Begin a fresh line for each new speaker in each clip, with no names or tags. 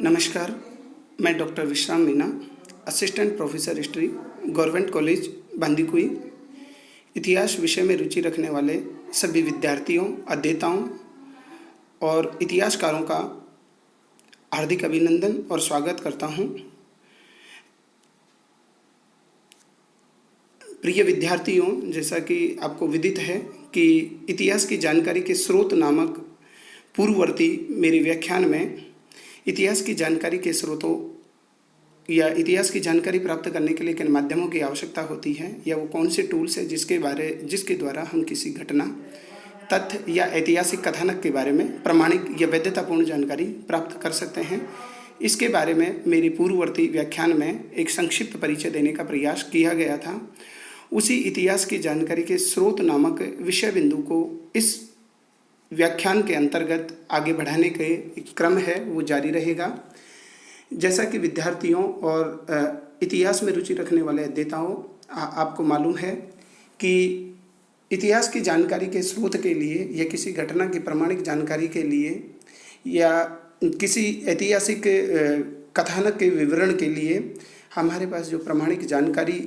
नमस्कार, मैं डॉक्टर विश्राम Meena, assistant professor history, government college Bandikui. इतिहास विषय में रुचि रखने वाले सभी विद्यार्थियों, अध्येताओं और इतिहासकारों का हार्दिक अभिनंदन और स्वागत करता हूं। प्रिय विद्यार्थियों, जैसा कि आपको विदित है कि इतिहास की जानकारी के स्रोत नामक पूर्ववर्ती मेरे व्याख्यान में इतिहास की जानकारी के स्रोतों या इतिहास की जानकारी प्राप्त करने के लिए किन माध्यमों की आवश्यकता होती है या वो कौन से टूल्स है जिसके द्वारा हम किसी घटना, तथ्य या ऐतिहासिक कथानक के बारे में प्रमाणिक या वैधतापूर्ण जानकारी प्राप्त कर सकते हैं, इसके बारे में मेरी पूर्ववर्ती व्याख्यान में एक संक्षिप्त परिचय देने का प्रयास किया गया था। उसी इतिहास की जानकारी के स्रोत नामक विषय बिंदु को इस व्याख्यान के अंतर्गत आगे बढ़ाने के एक क्रम है वो जारी रहेगा। जैसा कि विद्यार्थियों और इतिहास में रुचि रखने वाले अध्येताओं आपको मालूम है कि इतिहास की जानकारी के स्रोत के लिए या किसी घटना की प्रमाणिक जानकारी के लिए या किसी ऐतिहासिक कथानक के विवरण के लिए हमारे पास जो प्रमाणिक जानकारी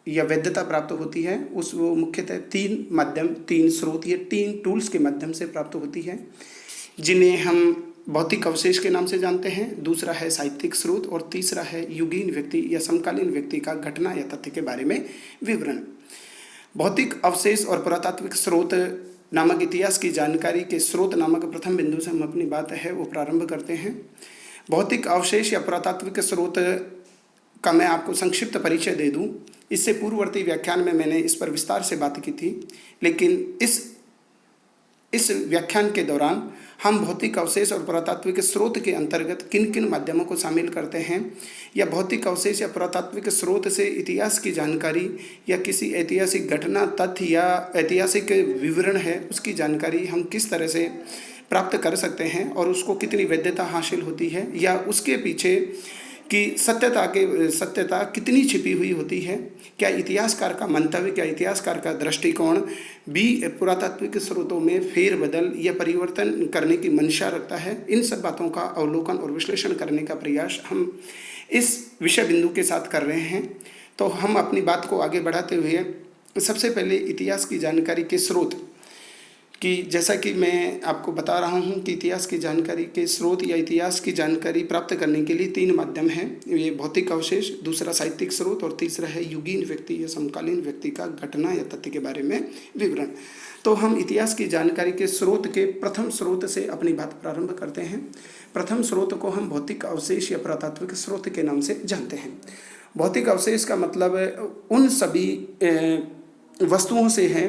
या वैधता प्राप्त होती है वो मुख्यतः तीन स्रोत या तीन टूल्स के माध्यम से प्राप्त होती है, जिन्हें हम भौतिक अवशेष के नाम से जानते हैं। दूसरा है साहित्यिक स्रोत और तीसरा है युगीन व्यक्ति या समकालीन व्यक्ति का घटना या तथ्य के बारे में विवरण। भौतिक अवशेष और पुरातात्विक स्रोत नामक इतिहास की जानकारी के स्रोत नामक प्रथम बिंदु से हम अपनी बात है वो प्रारंभ करते हैं। भौतिक अवशेष या पुरातात्विक स्रोत का मैं आपको संक्षिप्त परिचय दे दूं। इससे पूर्ववर्ती व्याख्यान में मैंने इस पर विस्तार से बात की थी, लेकिन इस व्याख्यान के दौरान हम भौतिक अवशेष और पुरातात्विक स्रोत के अंतर्गत किन किन माध्यमों को शामिल करते हैं या भौतिक अवशेष या पुरातात्विक स्रोत से इतिहास की जानकारी या किसी ऐतिहासिक घटना, तथ्य या ऐतिहासिक विवरण है उसकी जानकारी हम किस तरह से प्राप्त कर सकते हैं और उसको कितनी वैधता हासिल होती है या उसके पीछे कि सत्यता कितनी छिपी हुई होती है। क्या इतिहासकार का मंतव्य, क्या इतिहासकार का दृष्टिकोण भी पुरातात्विक स्रोतों में फेरबदल या परिवर्तन करने की मंशा रखता है। इन सब बातों का अवलोकन और विश्लेषण करने का प्रयास हम इस विषय बिंदु के साथ कर रहे हैं। तो हम अपनी बात को आगे बढ़ाते हुए सबसे पहले इतिहास की जानकारी के स्रोत कि जैसा कि मैं आपको बता रहा हूं कि इतिहास की जानकारी के स्रोत या इतिहास की जानकारी प्राप्त करने के लिए तीन माध्यम हैं। ये भौतिक अवशेष, दूसरा साहित्यिक स्रोत और तीसरा है युगीन व्यक्ति या समकालीन व्यक्ति का घटना या तथ्य के बारे में विवरण। तो हम इतिहास की जानकारी के स्रोत के प्रथम स्रोत से अपनी बात प्रारंभ करते हैं। प्रथम स्रोत को हम भौतिक अवशेष या पुरातात्विक स्रोत के नाम से जानते हैं। भौतिक अवशेष का मतलब उन सभी वस्तुओं से है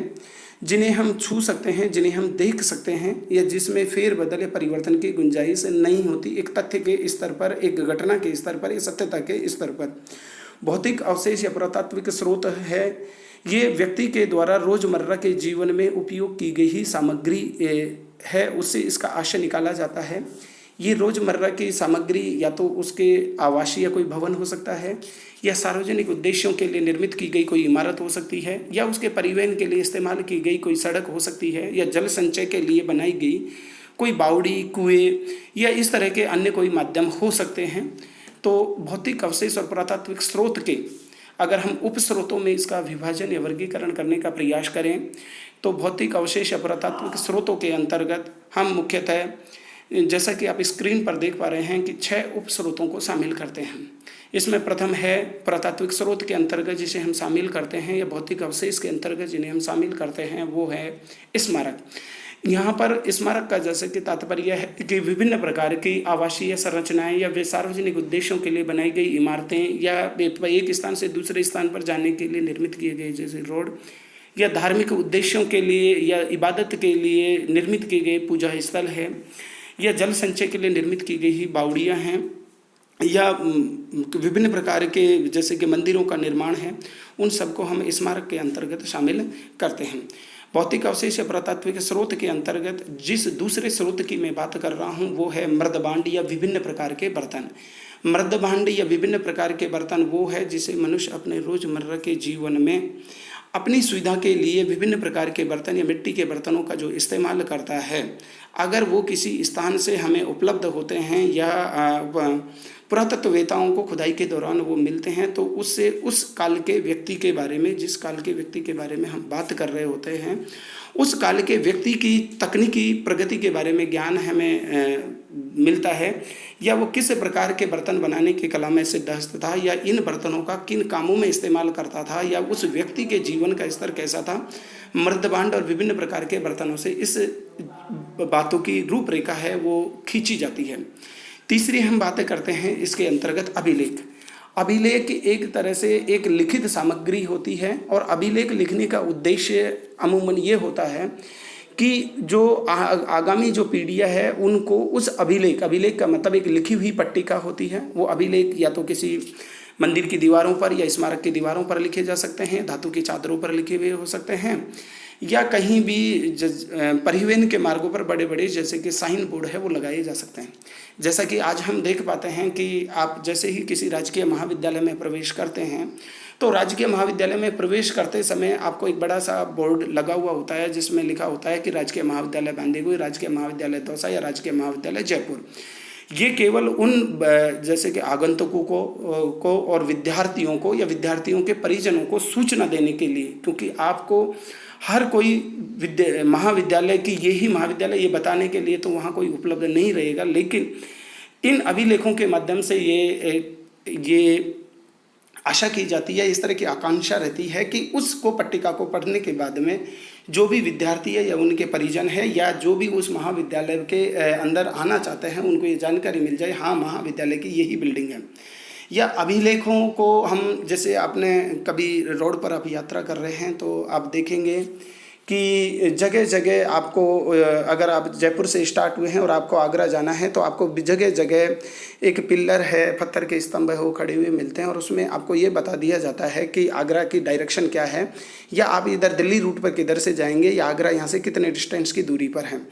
जिन्हें हम छू सकते हैं, जिन्हें हम देख सकते हैं या जिसमें फेरबदल या परिवर्तन की गुंजाइश नहीं होती, एक तथ्य के स्तर पर, एक घटना के स्तर पर या सत्यता के स्तर पर। भौतिक अवशेष या पुरातात्विक स्रोत है ये व्यक्ति के द्वारा रोजमर्रा के जीवन में उपयोग की गई ही सामग्री है, उससे इसका आशय निकाला जाता है। ये रोजमर्रा की सामग्री या तो उसके आवासीय कोई भवन हो सकता है या सार्वजनिक उद्देश्यों के लिए निर्मित की गई कोई इमारत हो सकती है या उसके परिवहन के लिए इस्तेमाल की गई कोई सड़क हो सकती है या जल संचय के लिए बनाई गई कोई बावड़ी, कुएं या इस तरह के अन्य कोई माध्यम हो सकते हैं। तो भौतिक अवशेष और पुरातात्विक स्रोत के अगर हम उप स्रोतों में इसका विभाजन या वर्गीकरण करने का प्रयास करें तो भौतिक अवशेष या पुरातात्विक स्रोतों के अंतर्गत हम मुख्यतः, जैसा कि आप स्क्रीन पर देख पा रहे हैं, कि 6 उप स्रोतों को शामिल करते हैं। इसमें प्रथम है पुरातात्विक स्रोत के अंतर्गत जिसे हम शामिल करते हैं या भौतिक अवशेष के अंतर्गत जिन्हें हम शामिल करते हैं वो है स्मारक। यहाँ पर स्मारक का जैसे कि तात्पर्य है कि विभिन्न प्रकार की आवासीय संरचनाएं या वे सार्वजनिक उद्देश्यों के लिए बनाई गई इमारतें या एक स्थान से दूसरे स्थान पर जाने के लिए निर्मित किए गए जैसे रोड या धार्मिक उद्देश्यों के लिए या इबादत के लिए निर्मित किए गए पूजा स्थल है या जल संचय के लिए निर्मित की गई ही बावड़ियाँ हैं या विभिन्न प्रकार के जैसे कि मंदिरों का निर्माण है, उन सबको हम स्मारक के अंतर्गत शामिल करते हैं। भौतिक अवशेष या पुरातात्विक स्रोत के अंतर्गत जिस दूसरे स्रोत की मैं बात कर रहा हूँ वो है मृदभांड या विभिन्न प्रकार के बर्तन। मृदभांड या विभिन्न प्रकार के बर्तन वो है जिसे मनुष्य अपने रोजमर्रा के जीवन में अपनी सुविधा के लिए विभिन्न प्रकार के बर्तन या मिट्टी के बर्तनों का जो इस्तेमाल करता है, अगर वो किसी स्थान से हमें उपलब्ध होते हैं या पुरातत्ववेताओं को खुदाई के दौरान वो मिलते हैं, तो उससे उस काल के व्यक्ति के बारे में, जिस काल के व्यक्ति के बारे में हम बात कर रहे होते हैं, उस काल के व्यक्ति की तकनीकी प्रगति के बारे में ज्ञान हमें मिलता है, या वो किस प्रकार के बर्तन बनाने की कला में सिद्धहस्त था, या इन बर्तनों का किन कामों में इस्तेमाल करता था, या उस व्यक्ति के जीवन का स्तर कैसा था। मर्दबांड और विभिन्न प्रकार के बर्तनों से इस बातों की रूपरेखा है वो खींची जाती है। तीसरी हम बातें करते हैं इसके अंतर्गत अभिलेख। अभिलेख एक तरह से एक लिखित सामग्री होती है, और अभिलेख लिखने का उद्देश्य अमूमन ये होता है कि जो आगामी जो पीढ़ियाँ है उनको उस अभिलेख का मतलब एक लिखी हुई पट्टिका होती है। वो अभिलेख या तो किसी मंदिर की दीवारों पर या स्मारक की दीवारों पर लिखे जा सकते हैं, धातु की चादरों पर लिखे हुए हो सकते हैं, या कहीं भी परिवहन के मार्गों पर बड़े बड़े जैसे कि साइन बोर्ड है वो लगाए जा सकते हैं। जैसा कि आज हम देख पाते हैं कि आप जैसे ही किसी राजकीय महाविद्यालय में प्रवेश करते हैं, तो राजकीय महाविद्यालय में प्रवेश करते समय आपको एक बड़ा सा बोर्ड लगा हुआ होता है जिसमें लिखा होता है कि राजकीय महाविद्यालय बांदीकुई, राजकीय महाविद्यालय दौसा या राजकीय महाविद्यालय जयपुर। ये केवल उन जैसे कि आगंतुकों को और विद्यार्थियों को या विद्यार्थियों के परिजनों को सूचना देने के लिए, क्योंकि आपको हर कोई महाविद्यालय की यही महाविद्यालय ये बताने के लिए तो वहाँ कोई उपलब्ध नहीं रहेगा, लेकिन इन अभिलेखों के माध्यम से ये आशा की जाती है, इस तरह की आकांक्षा रहती है कि उसको पट्टिका को पढ़ने के बाद में जो भी विद्यार्थी है या उनके परिजन है या जो भी उस महाविद्यालय के अंदर आना चाहते हैं उनको ये जानकारी मिल जाए, हाँ महाविद्यालय की यही बिल्डिंग है। या अभिलेखों को हम जैसे आपने कभी रोड पर आप यात्रा कर रहे हैं तो आप देखेंगे कि जगह जगह आपको, अगर आप जयपुर से स्टार्ट हुए हैं और आपको आगरा जाना है तो आपको जगह जगह एक पिल्लर है, पत्थर के स्तंभ है, वो खड़े हुए मिलते हैं और उसमें आपको ये बता दिया जाता है कि आगरा की डायरेक्शन क्या है, या आप इधर दिल्ली रूट पर किधर से जाएंगे, या आगरा यहाँ से कितने डिस्टेंस की दूरी पर हैं।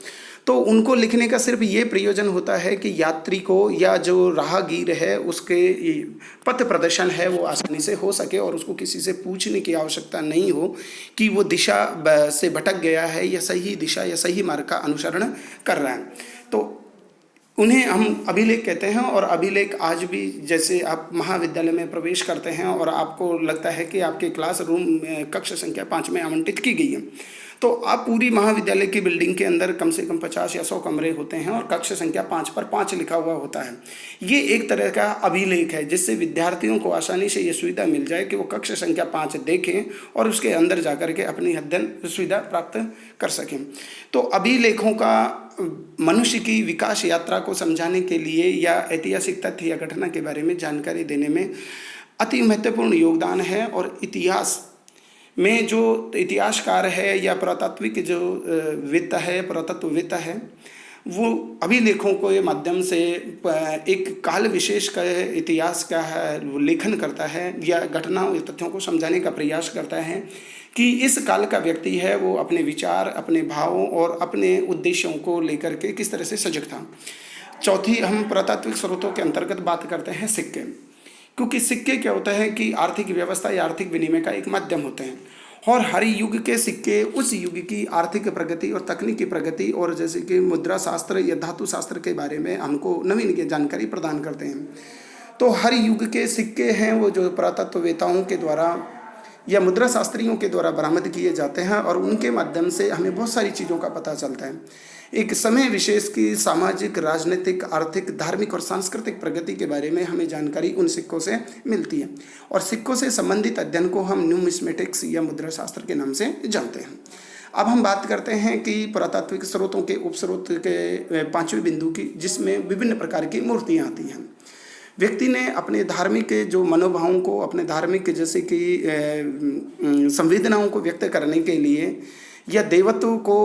तो उनको लिखने का सिर्फ ये प्रयोजन होता है कि यात्री को या जो राहगीर है उसके पथ प्रदर्शन है वो आसानी से हो सके और उसको किसी से पूछने की आवश्यकता नहीं हो कि वो दिशा से भटक गया है या सही दिशा या सही मार्ग का अनुसरण कर रहा है। तो उन्हें हम अभिलेख कहते हैं। और अभिलेख आज भी जैसे आप महाविद्यालय में प्रवेश करते हैं और आपको लगता है कि आपके क्लासरूम कक्ष संख्या 5 में आवंटित की गई है, तो आप पूरी महाविद्यालय की बिल्डिंग के अंदर कम से कम 50 या 100 कमरे होते हैं और कक्ष संख्या 5 पर 5 लिखा हुआ होता है। ये एक तरह का अभिलेख है जिससे विद्यार्थियों को आसानी से ये सुविधा मिल जाए कि वो कक्ष संख्या 5 देखें और उसके अंदर जाकर के अपनी अध्ययन सुविधा प्राप्त कर सकें। तो अभिलेखों का मनुष्य की विकास यात्रा को समझाने के लिए या ऐतिहासिक तथ्य या घटना के बारे में जानकारी देने में अति महत्वपूर्ण योगदान है। और इतिहास में जो इतिहासकार है या पुरातात्विक जो वेत्ता है, पुरातत्ववेत्ता है, वो अभिलेखों के माध्यम से एक काल विशेष का इतिहास का है लेखन करता है या घटनाओं या तथ्यों को समझाने का प्रयास करता है कि इस काल का व्यक्ति है वो अपने विचार, अपने भावों और अपने उद्देश्यों को लेकर के किस तरह से सजग था। चौथी हम पुरातात्विक स्रोतों के अंतर्गत बात करते हैं सिक्के, क्योंकि सिक्के क्या होता है कि आर्थिक व्यवस्था या आर्थिक विनिमय का एक माध्यम होते हैं और हर युग के सिक्के उस युग की आर्थिक प्रगति और तकनीकी प्रगति और जैसे कि मुद्रा शास्त्र या धातु शास्त्र के बारे में हमको नवीन जानकारी प्रदान करते हैं। तो हर युग के सिक्के हैं वो जो पुरातत्ववेताओं के द्वारा या मुद्रा शास्त्रियों के द्वारा बरामद किए जाते हैं और उनके माध्यम से हमें बहुत सारी चीज़ों का पता चलता है। एक समय विशेष की सामाजिक, राजनीतिक, आर्थिक, धार्मिक और सांस्कृतिक प्रगति के बारे में हमें जानकारी उन सिक्कों से मिलती है और सिक्कों से संबंधित अध्ययन को हम न्यूमिस्मेटिक्स या मुद्रा शास्त्र के नाम से जानते हैं। अब हम बात करते हैं कि पुरातात्विक स्रोतों के उपस्रोत के 5वें बिंदु की, जिसमें विभिन्न प्रकार की मूर्तियाँ आती हैं। व्यक्ति ने अपने धार्मिक जो मनोभावों को, अपने धार्मिक जैसे कि संवेदनाओं को व्यक्त करने के लिए या देवत्व को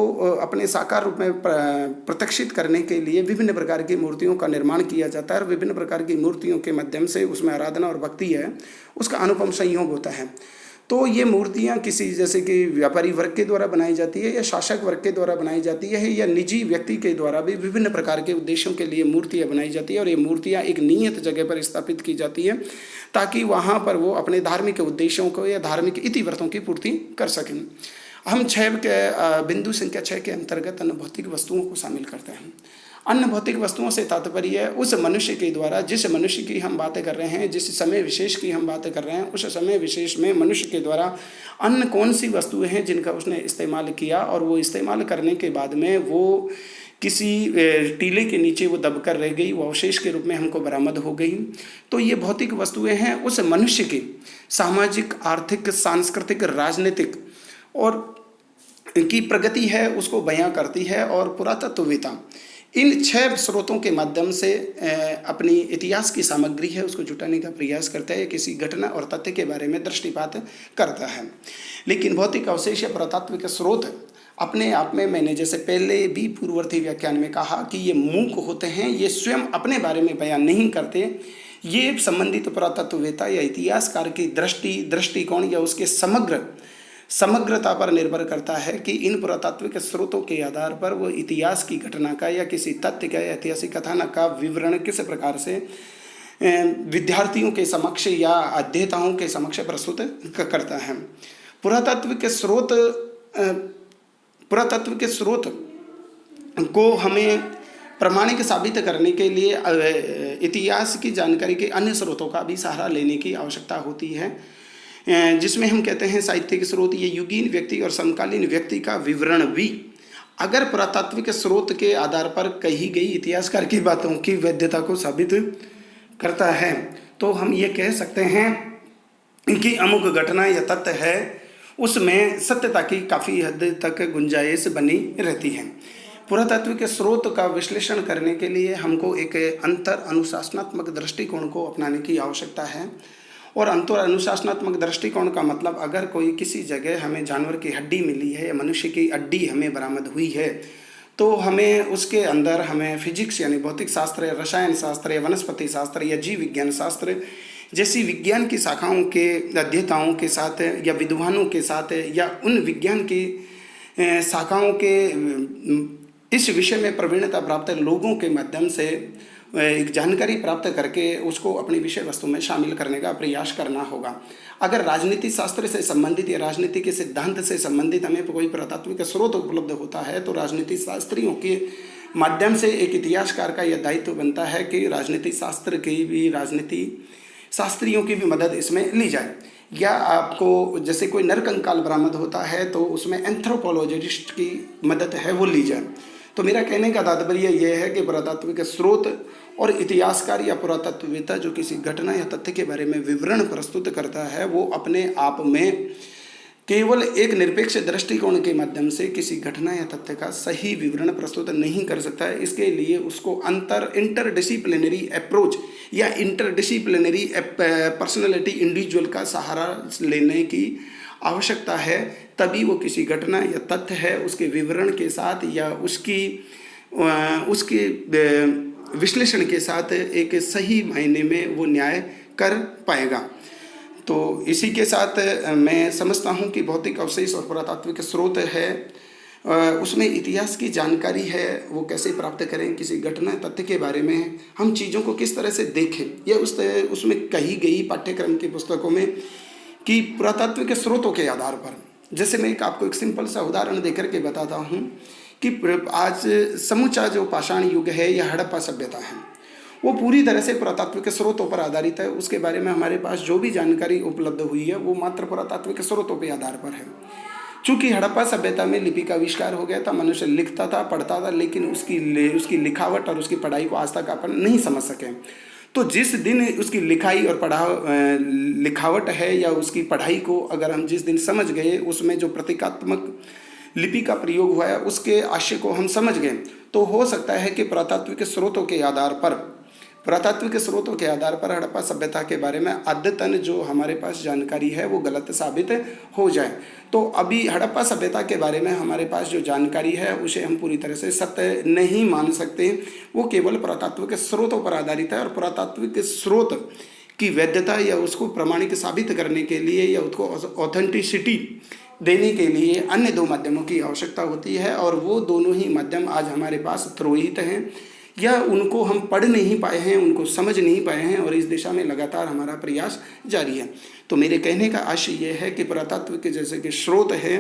अपने साकार रूप में प्रत्यक्षित करने के लिए विभिन्न प्रकार की मूर्तियों का निर्माण किया जाता है और विभिन्न प्रकार की मूर्तियों के माध्यम से उसमें आराधना और भक्ति है उसका अनुपम संयोग होता है। तो ये मूर्तियाँ किसी जैसे कि व्यापारी वर्ग के द्वारा बनाई जाती है या शासक वर्ग के द्वारा बनाई जाती है या निजी व्यक्ति के द्वारा भी विभिन्न प्रकार के उद्देश्यों के लिए मूर्तियाँ बनाई जाती है, और ये मूर्तियाँ एक नियत जगह पर स्थापित की जाती है ताकि वहाँ पर वो अपने धार्मिक उद्देश्यों को या धार्मिक इतिव्रतों की पूर्ति कर सकें। हम बिंदु संख्या 6 के अंतर्गत अन्य भौतिक वस्तुओं को शामिल करते हैं। अन्य भौतिक वस्तुओं से तात्पर्य उस मनुष्य के द्वारा, जिस मनुष्य की हम बातें कर रहे हैं, जिस समय विशेष की हम बातें कर रहे हैं, उस समय विशेष में मनुष्य के द्वारा अन्य कौन सी वस्तुएं हैं जिनका उसने इस्तेमाल किया, और वो इस्तेमाल करने के बाद में वो किसी टीले के नीचे वो दबकर रह गई, वो अवशेष के रूप में हमको बरामद हो गई। तो ये भौतिक वस्तुएं हैं उस मनुष्य की सामाजिक, आर्थिक, सांस्कृतिक, राजनीतिक और की प्रगति है उसको बयां करती है। और पुरातत्ववेत्ता इन 6 स्रोतों के माध्यम से अपनी इतिहास की सामग्री है उसको जुटाने का प्रयास करता है, किसी घटना और तथ्य के बारे में दृष्टिपात करता है। लेकिन भौतिक अवशेष या पुरातात्विक स्रोत अपने आप में, मैंने जैसे पहले भी पूर्ववर्ती व्याख्यान में कहा कि ये मूक होते हैं, ये स्वयं अपने बारे में बयान नहीं करते। ये संबंधित पुरातत्ववेत्ता या इतिहासकार की दृष्टिकोण या उसके समग्रता पर निर्भर करता है कि इन पुरातात्विक स्रोतों के आधार पर वो इतिहास की घटना का या किसी तथ्य का या ऐतिहासिक कथानक का विवरण किस प्रकार से विद्यार्थियों के समक्ष या अध्येताओं के समक्ष प्रस्तुत करता है। पुरातात्विक स्रोत को हमें प्रमाणिक साबित करने के लिए इतिहास की जानकारी के अन्य स्रोतों का भी सहारा लेने की आवश्यकता होती है, जिसमें हम कहते हैं साहित्यिक स्रोत। ये युगीन व्यक्ति और समकालीन व्यक्ति का विवरण भी अगर पुरातात्विक स्रोत के आधार पर कही गई इतिहासकार की बातों की वैधता को साबित करता है, तो हम ये कह सकते हैं कि अमुक घटना या तथ्य है उसमें सत्यता की काफ़ी हद तक गुंजाइश बनी रहती है। पुरातात्विक स्रोत का विश्लेषण करने के लिए हमको एक अंतर अनुशासनात्मक दृष्टिकोण को अपनाने की आवश्यकता है। और अंतर अनुशासनात्मक दृष्टिकोण का मतलब, अगर कोई किसी जगह हमें जानवर की हड्डी मिली है या मनुष्य की हड्डी हमें बरामद हुई है, तो हमें उसके अंदर हमें फिजिक्स यानी भौतिक शास्त्र या रसायन शास्त्र या वनस्पति शास्त्र या जीव विज्ञान शास्त्र जैसी विज्ञान की शाखाओं के अध्येताओं के साथ या विद्वानों के साथ या उन विज्ञान की शाखाओं के इस विषय में प्रवीणता प्राप्त लोगों के माध्यम से एक जानकारी प्राप्त करके उसको अपनी विषय वस्तु में शामिल करने का प्रयास करना होगा। अगर राजनीति शास्त्र से संबंधित या राजनीति के सिद्धांत से संबंधित हमें कोई पुरातात्विक स्रोत उपलब्ध होता है, तो राजनीति शास्त्रियों के माध्यम से एक इतिहासकार का यह दायित्व बनता है कि राजनीति शास्त्रियों की भी मदद इसमें ली जाए। या आपको जैसे कोई नरकंकाल बरामद होता है तो उसमें एंथ्रोपोलॉजिस्ट की मदद है वो ली जाए। तो मेरा कहने का तात्पर्य यह है कि पुरातात्विक स्रोत और इतिहासकार या पुरातत्ववेत्ता जो किसी घटना या तथ्य के बारे में विवरण प्रस्तुत करता है, वो अपने आप में केवल एक निरपेक्ष दृष्टिकोण के माध्यम से किसी घटना या तथ्य का सही विवरण प्रस्तुत नहीं कर सकता है। इसके लिए उसको इंटरडिसिप्लिनरी अप्रोच या इंटरडिसिप्लिनरी पर्सनैलिटी इंडिविजुअल का सहारा लेने की आवश्यकता है। तभी वो किसी घटना या तथ्य है उसके विवरण के साथ या उसके विश्लेषण के साथ एक सही मायने में वो न्याय कर पाएगा। तो इसी के साथ मैं समझता हूँ कि भौतिक अवशेष और पुरातात्विक स्रोत है, उसमें इतिहास की जानकारी है वो कैसे प्राप्त करें, किसी घटना तथ्य के बारे में हम चीज़ों को किस तरह से देखें, यह उसमें कही गई पाठ्यक्रम की पुस्तकों में कि पुरातात्विक स्रोतों के आधार पर। जैसे मैं आपको एक सिंपल सा उदाहरण देकर के बताता हूँ कि आज समूचा जो पाषाण युग है या हड़प्पा सभ्यता है वो पूरी तरह से पुरातात्विक स्रोतों पर आधारित है। उसके बारे में हमारे पास जो भी जानकारी उपलब्ध हुई है वो मात्र पुरातात्विक स्रोतों के आधार पर है। चूँकि हड़प्पा सभ्यता में लिपि का आविष्कार हो गया था, मनुष्य लिखता था, पढ़ता था, लेकिन उसकी लिखावट और उसकी पढ़ाई को आज तक अपन नहीं समझ सके। तो जिस दिन उसकी लिखाई और लिखावट है या उसकी पढ़ाई को अगर हम जिस दिन समझ गए, उसमें जो प्रतीकात्मक लिपि का प्रयोग हुआ है उसके आशय को हम समझ गए, तो हो सकता है कि पुरातात्विक स्रोतों के आधार पर हड़प्पा सभ्यता के बारे में अद्यतन जो हमारे पास जानकारी है वो गलत साबित हो जाए। तो अभी हड़प्पा सभ्यता के बारे में हमारे पास जो जानकारी है उसे हम पूरी तरह से सत्य नहीं मान सकते, वो केवल पुरातात्विक स्रोतों पर आधारित है। और पुरातात्विक स्रोत की वैधता या उसको प्रमाणिक साबित करने के लिए या उसको ऑथेंटिसिटी देने के लिए अन्य दो माध्यमों की आवश्यकता होती है, और वो दोनों ही माध्यम आज हमारे पास त्रोहित हैं या उनको हम पढ़ नहीं पाए हैं, उनको समझ नहीं पाए हैं, और इस दिशा में लगातार हमारा प्रयास जारी है। तो मेरे कहने का आशय ये है कि पुरातत्व के जैसे कि स्रोत है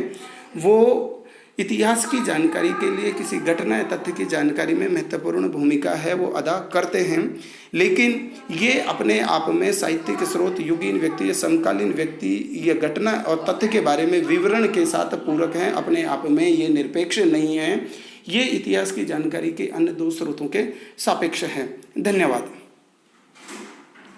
वो इतिहास की जानकारी के लिए, किसी घटना या तथ्य की जानकारी में महत्वपूर्ण भूमिका है वो अदा करते हैं, लेकिन ये अपने आप में साहित्यिक स्रोत युगीन व्यक्ति या समकालीन व्यक्ति या घटना और तथ्य के बारे में विवरण के साथ पूरक हैं, अपने आप में ये निरपेक्ष नहीं है। ये इतिहास की जानकारी के अन्य दो स्रोतों के सापेक्ष है। धन्यवाद।